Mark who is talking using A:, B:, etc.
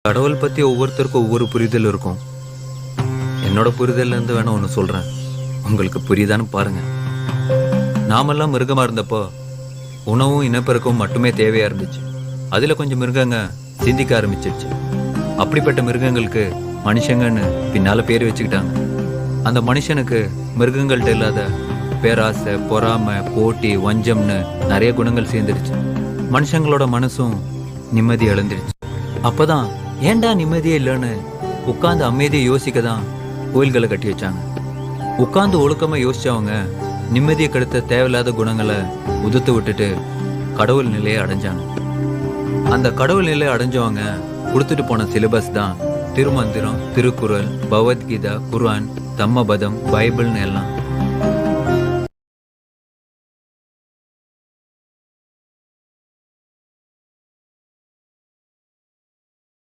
A: கடவுள் பத்தி ஒவ்வொருத்தருக்கும் ஒவ்வொரு புரிதல் இருக்கும். என்னோட புரிதல்ல இருந்து வேணா ஒன்று சொல்றேன், உங்களுக்கு புரியுதான்னு பாருங்க. நாமெல்லாம் மிருகமா இருந்தப்போ உணவும் இனப்பெருக்கவும் மட்டுமே தேவையா இருந்துச்சு. அதுல கொஞ்சம் மிருகங்க சிந்திக்க ஆரம்பிச்சிருச்சு. அப்படிப்பட்ட மிருகங்களுக்கு மனுஷங்கன்னு பின்னால பேர் வச்சுக்கிட்டாங்க. அந்த மனுஷனுக்கு மிருகங்கள்ட்ட இல்லாத பேராசை, பொறாமை, போட்டி, வஞ்சம்னு நிறைய குணங்கள் சேர்ந்துருச்சு. மனுஷங்களோட மனசும் நிம்மதி இழந்துருச்சு. அப்பதான் ஏன்டா நிம்மதியே இல்லைன்னு உட்கார்ந்து அமைதியை யோசிக்க தான் கோயில்களை கட்டி வச்சாங்க. உட்கார்ந்து ஒழுக்கமா யோசிச்சவங்க நிம்மதியை கெடுத்த தேவையில்லாத குணங்களை உதுத்து விட்டுட்டு கடவுள் நிலையை அடைஞ்சாங்க. அந்த கடவுள் நிலையை அடைஞ்சவங்க கொடுத்துட்டு போன சிலபஸ் தான் திருமந்திரம், திருக்குறள், பகவத்கீதா, குர்ஆன், தம்மபதம், பைபிள்னு எல்லாம்.